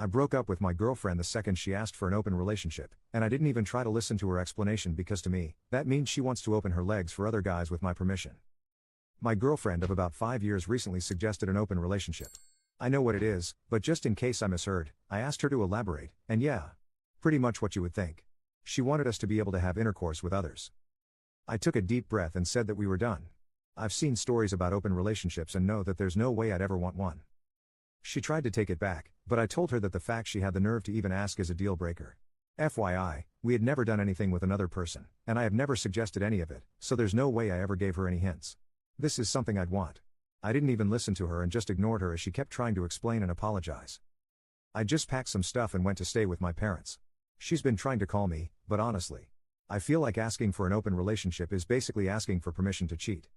I broke up with my girlfriend the second she asked for an open relationship, and I didn't even try to listen to her explanation because to me, that means she wants to open her legs for other guys with my permission. My girlfriend of about 5 years recently suggested an open relationship. I know what it is, but just in case I misheard, I asked her to elaborate, and yeah. Pretty much what you would think. She wanted us to be able to have intercourse with others. I took a deep breath and said that we were done. I've seen stories about open relationships and know that there's no way I'd ever want one. She tried to take it back, but I told her that the fact she had the nerve to even ask is a deal breaker. FYI, we had never done anything with another person, and I have never suggested any of it, so there's no way I ever gave her any hints. This is something I'd want. I didn't even listen to her and just ignored her as she kept trying to explain and apologize. I just packed some stuff and went to stay with my parents. She's been trying to call me, but honestly, I feel like asking for an open relationship is basically asking for permission to cheat.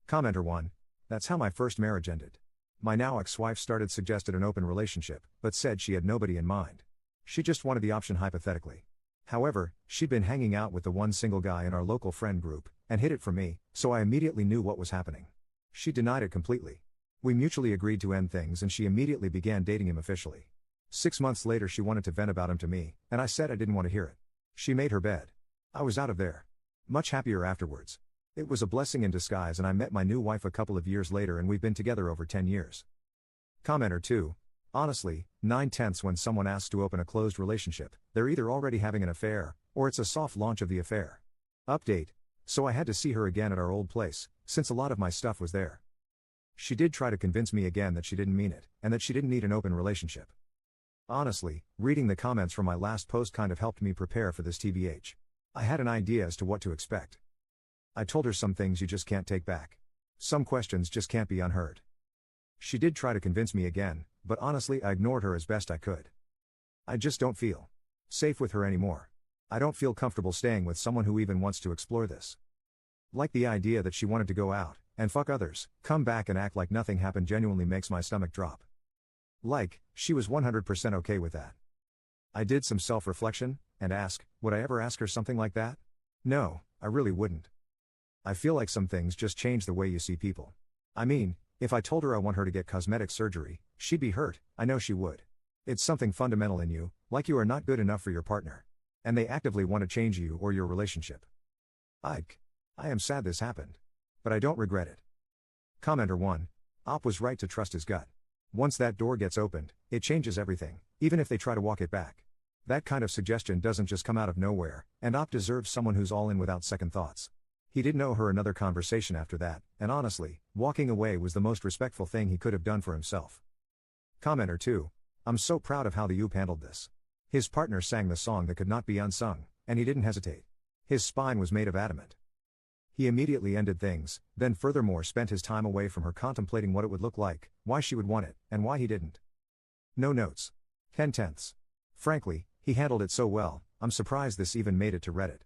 Commenter 1. That's how my first marriage ended. My now ex-wife suggested an open relationship, but said she had nobody in mind. She just wanted the option hypothetically. However, she'd been hanging out with the one single guy in our local friend group, and hid it from me, so I immediately knew what was happening. She denied it completely. We mutually agreed to end things and she immediately began dating him officially. 6 months later she wanted to vent about him to me, and I said I didn't want to hear it. She made her bed. I was out of there. Much happier afterwards. It was a blessing in disguise and I met my new wife a couple of years later and we've been together over 10 years. Commenter 2. Honestly, 9/10 when someone asks to open a closed relationship, they're either already having an affair, or it's a soft launch of the affair. Update. So I had to see her again at our old place, since a lot of my stuff was there. She did try to convince me again that she didn't mean it, and that she didn't need an open relationship. Honestly, reading the comments from my last post kind of helped me prepare for this TBH. I had an idea as to what to expect. I told her some things you just can't take back. Some questions just can't be unheard. She did try to convince me again, but honestly I ignored her as best I could. I just don't feel safe with her anymore. I don't feel comfortable staying with someone who even wants to explore this. Like the idea that she wanted to go out, and fuck others, come back and act like nothing happened genuinely makes my stomach drop. Like, she was 100% okay with that. I did some self-reflection, and ask, would I ever ask her something like that? No, I really wouldn't. I feel like some things just change the way you see people. I mean, if I told her I want her to get cosmetic surgery, she'd be hurt, I know she would. It's something fundamental in you, like you are not good enough for your partner. And they actively want to change you or your relationship. I am sad this happened. But I don't regret it. Commenter 1. Op was right to trust his gut. Once that door gets opened, it changes everything, even if they try to walk it back. That kind of suggestion doesn't just come out of nowhere, and Op deserves someone who's all in without second thoughts. He didn't owe her another conversation after that, and honestly, walking away was the most respectful thing he could have done for himself. Commenter 2. I'm so proud of how the Oop handled this. His partner sang the song that could not be unsung, and he didn't hesitate. His spine was made of adamant. He immediately ended things, then furthermore spent his time away from her contemplating what it would look like, why she would want it, and why he didn't. No notes. 10/10. Frankly, he handled it so well, I'm surprised this even made it to Reddit.